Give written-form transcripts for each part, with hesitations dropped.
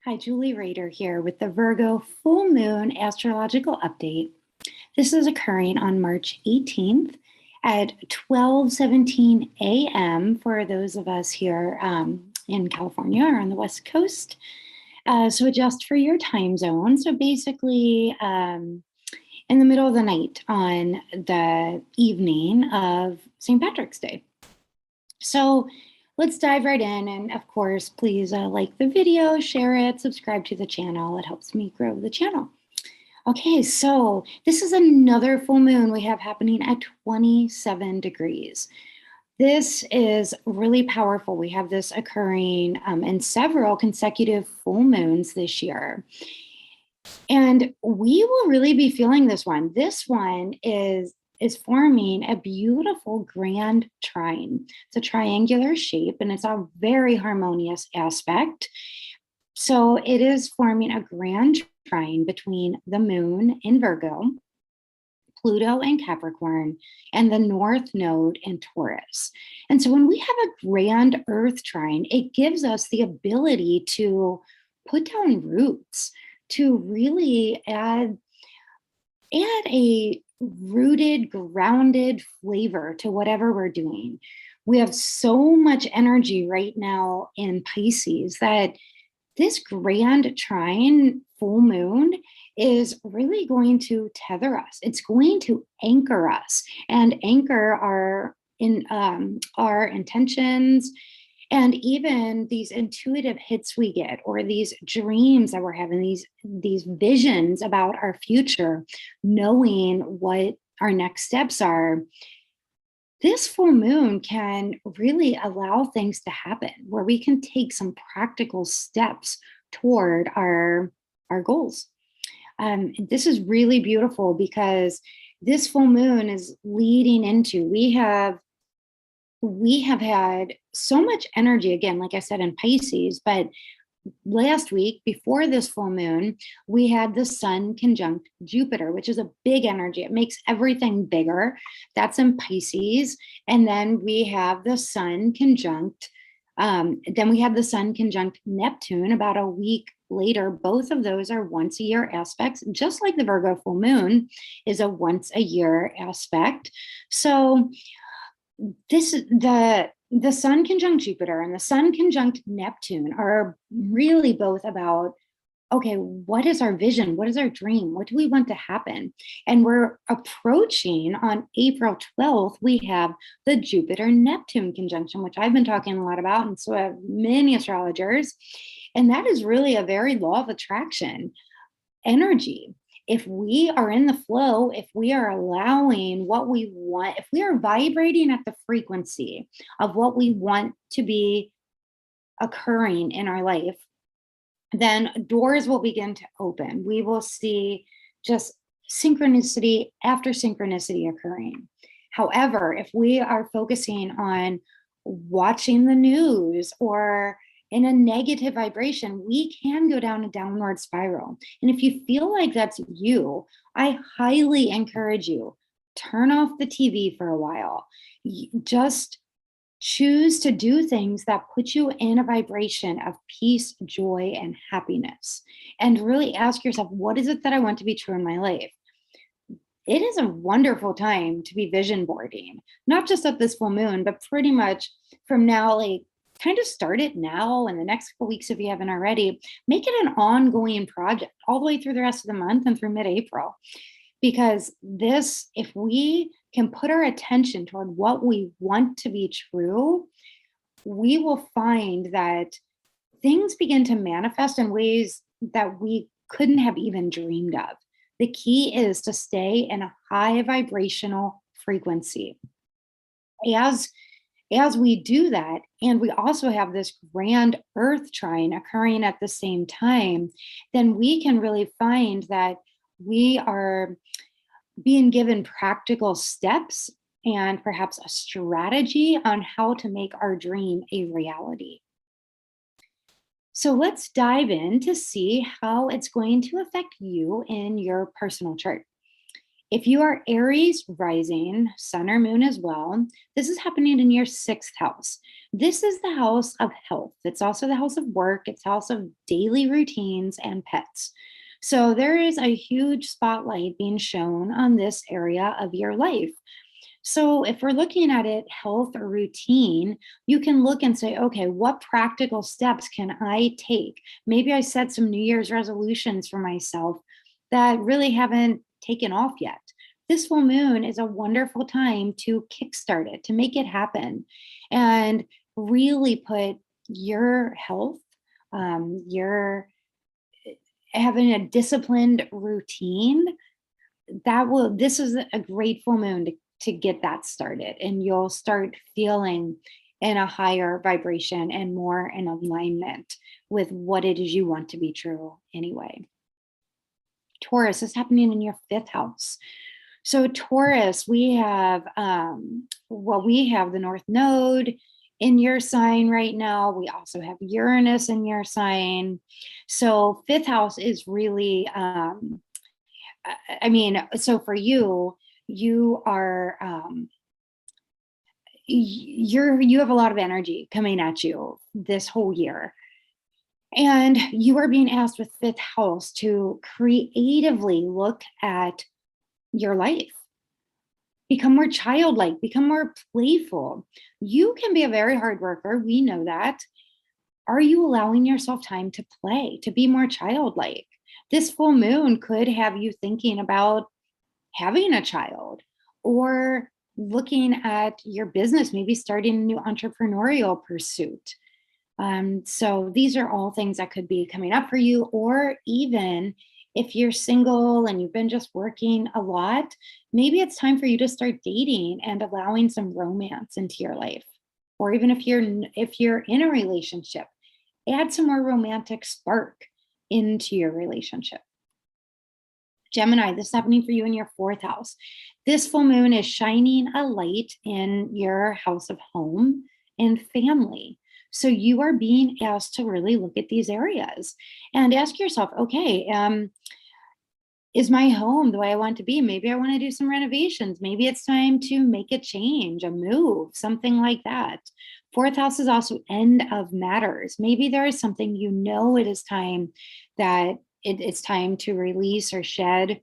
Hi, Julie Rader here with the Virgo Full Moon astrological update. This is occurring on March 18th at 12:17 a.m. for those of us here in California or on the West Coast. So adjust for your time zone. So basically, in the middle of the night on the evening of St. Patrick's Day. So let's dive right in. And of course, please like the video, share it, subscribe to the channel. It helps me grow the channel. Okay, so this is another full moon we have happening at 27 degrees. This is really powerful. We have this occurring in several consecutive full moons this year. And we will really be feeling this one. This one is forming a beautiful grand trine. It's a triangular shape and it's a very harmonious aspect. So it is forming a grand trine between the moon in Virgo, Pluto in Capricorn, and the North Node in Taurus. And so when we have a grand Earth trine, it gives us the ability to put down roots, to really add a rooted, grounded flavor to whatever we're doing. We have so much energy right now in Pisces that this grand trine full moon is really going to tether us. It's going to anchor us and anchor our intentions and even these intuitive hits we get, or these dreams that we're having, these visions about our future, knowing what our next steps are. This full moon can really allow things to happen where we can take some practical steps toward our goals. This is really beautiful because this full moon is leading into, we have had so much energy, again, like I said, in Pisces, but last week before this full moon, we had the sun conjunct Jupiter, which is a big energy. It makes everything bigger. That's in Pisces. And then we have the sun conjunct, Neptune about a week later. Both of those are once a year aspects, just like the Virgo full moon is a once a year aspect. So this the sun conjunct Jupiter and the sun conjunct Neptune are really both about, okay, what is our vision? What is our dream? What do we want to happen? And we're approaching on April 12th, we have the Jupiter-Neptune conjunction, which I've been talking a lot about, and so have many astrologers. And that is really a very law of attraction energy. If we are in the flow, if we are allowing what we want, if we are vibrating at the frequency of what we want to be occurring in our life, then doors will begin to open. We will see just synchronicity after synchronicity occurring. However, if we are focusing on watching the news or in a negative vibration, we can go down a downward spiral. And if you feel like that's you, I highly encourage you, turn off the TV for a while. Just choose to do things that put you in a vibration of peace, joy, and happiness. And really ask yourself, what is it that I want to be true in my life? It is a wonderful time to be vision boarding, not just at this full moon, but pretty much from now, like kind of start it now and the next couple weeks if you haven't already. Make it an ongoing project all the way through the rest of the month and through mid-April. Because this, if we can put our attention toward what we want to be true, we will find that things begin to manifest in ways that we couldn't have even dreamed of. The key is to stay in a high vibrational frequency. As we do that, and we also have this grand Earth trine occurring at the same time, then we can really find that we are being given practical steps and perhaps a strategy on how to make our dream a reality. So let's dive in to see how it's going to affect you in your personal chart. If you are Aries rising, sun or moon as well, this is happening in your 6th house. This is the house of health. It's also the house of work. It's house of daily routines and pets. So there is a huge spotlight being shown on this area of your life. So if we're looking at it, health or routine, you can look and say, okay, what practical steps can I take? Maybe I set some New Year's resolutions for myself that really haven't taken off yet. This full moon is a wonderful time to kickstart it, to make it happen, and really put your health, your having a disciplined routine this is a great full moon to get that started, and you'll start feeling in a higher vibration and more in alignment with what it is you want to be true anyway. Taurus is happening in your 5th house. So Taurus, we have we have the North Node in your sign right now. We also have Uranus in your sign. So 5th house is really so for you, you are you have a lot of energy coming at you this whole year. And you are being asked with 5th house to creatively look at your life. Become more childlike, become more playful. You can be a very hard worker. We know that. Are you allowing yourself time to play, to be more childlike? This full moon could have you thinking about having a child or looking at your business, maybe starting a new entrepreneurial pursuit. So these are all things that could be coming up for you. Or even if you're single and you've been just working a lot, maybe it's time for you to start dating and allowing some romance into your life. Or even if you're in a relationship, add some more romantic spark into your relationship. Gemini, this is happening for you in your 4th house. This full moon is shining a light in your house of home and family. So you are being asked to really look at these areas and ask yourself, okay, is my home the way I want to be? Maybe I want to do some renovations. Maybe it's time to make a change, a move, something like that. 4th house is also end of matters. Maybe there is something it is time that it's time to release or shed,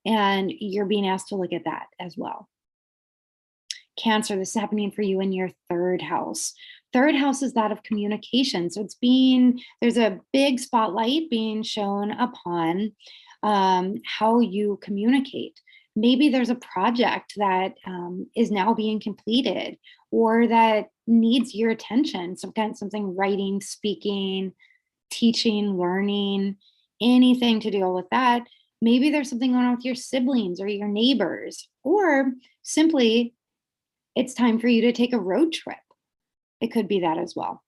and you're being asked to look at that as well. Cancer, this is happening for you in your 3rd house. 3rd house is that of communication. So there's a big spotlight being shown upon how you communicate. Maybe there's a project that is now being completed or that needs your attention. Something writing, speaking, teaching, learning, anything to deal with that. Maybe there's something going on with your siblings or your neighbors, or simply it's time for you to take a road trip. It could be that as well.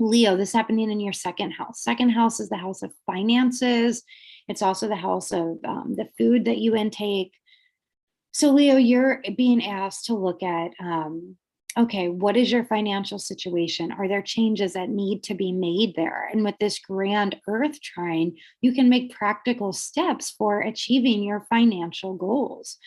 Leo, this is happening in your 2nd house. 2nd house is the house of finances. It's also the house of the food that you intake. So Leo, you're being asked to look at, okay, what is your financial situation? Are there changes that need to be made there? And with this grand Earth trine, you can make practical steps for achieving your financial goals.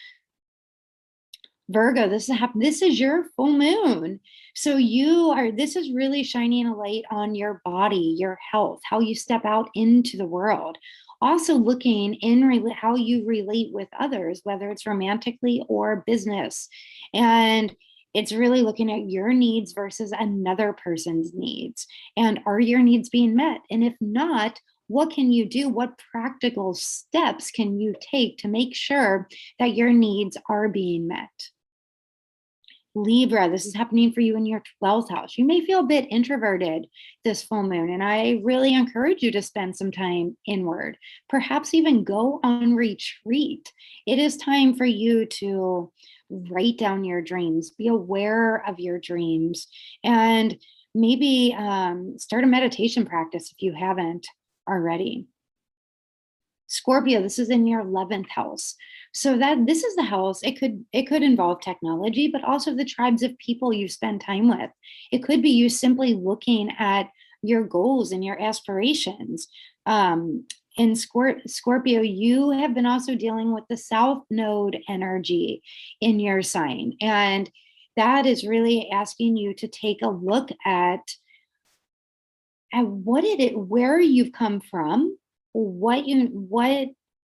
Virgo, this is your full moon. So this is really shining a light on your body, your health, how you step out into the world. Also looking in how you relate with others, whether it's romantically or business. And it's really looking at your needs versus another person's needs. And are your needs being met? And if not, what can you do? What practical steps can you take to make sure that your needs are being met? Libra, this is happening for you in your 12th house. You may feel a bit introverted this full moon, and I really encourage you to spend some time inward, perhaps even go on retreat. It is time for you to write down your dreams, be aware of your dreams, and maybe start a meditation practice if you haven't already. Scorpio, this is in your 11th house. So this is the house. It could involve technology, but also the tribes of people you spend time with. It could be you simply looking at your goals and your aspirations. in Scorpio, you have been also dealing with the South Node energy in your sign. And that is really asking you to take a look at where you've come from, what you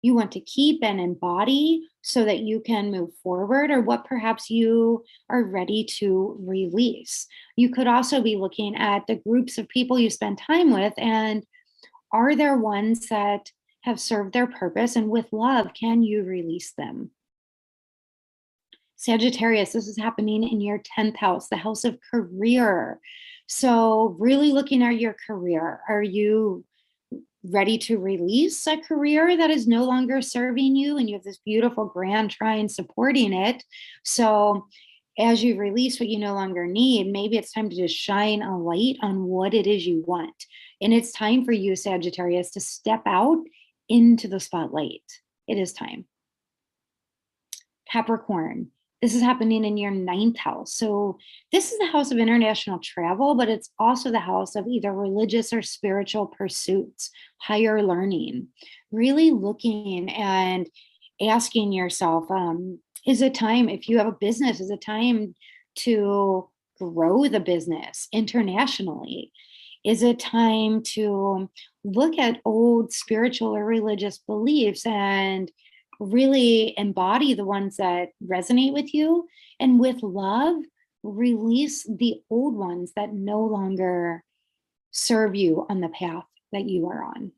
want to keep and embody so that you can move forward, or what perhaps you are ready to release. You could also be looking at the groups of people you spend time with, and are there ones that have served their purpose, and with love, can you release them? Sagittarius, this is happening in your 10th house, the house of career. So, really looking at your career. Are you ready to release a career that is no longer serving you? And you have this beautiful grand trine supporting it. So, as you release what you no longer need, maybe it's time to just shine a light on what it is you want. And it's time for you, Sagittarius, to step out into the spotlight. It is time. Capricorn, this is happening in your 9th house. So this is the house of international travel, but it's also the house of either religious or spiritual pursuits, higher learning. Really looking and asking yourself, is it time, if you have a business, is it time to grow the business internationally? Is it time to look at old spiritual or religious beliefs and really embody the ones that resonate with you, and with love, release the old ones that no longer serve you on the path that you are on?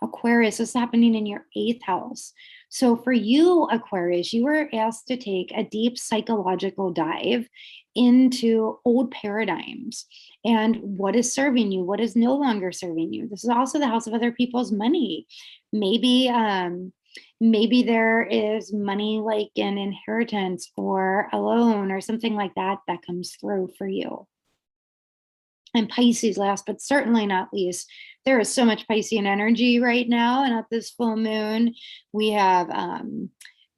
Aquarius, is happening in your 8th house. So for you, Aquarius, you were asked to take a deep psychological dive into old paradigms and what is serving you, what is no longer serving you. This is also the house of other people's money. Maybe there is money like an inheritance or a loan or something like that that comes through for you. And Pisces, last but certainly not least, there is so much Piscean energy right now. And at this full moon, we have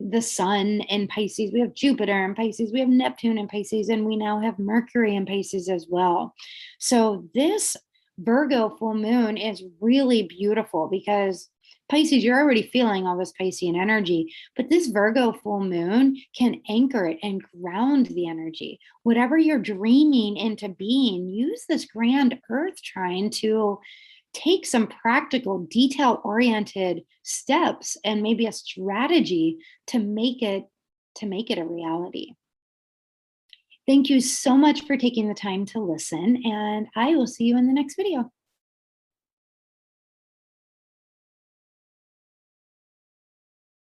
the sun in Pisces, we have Jupiter in Pisces, we have Neptune in Pisces, and we now have Mercury in Pisces as well. So this Virgo full moon is really beautiful because Pisces, you're already feeling all this Piscean energy, but this Virgo full moon can anchor it and ground the energy. Whatever you're dreaming into being, use this grand earth trine to take some practical, detail-oriented steps and maybe a strategy to make it a reality. Thank you so much for taking the time to listen, and I will see you in the next video.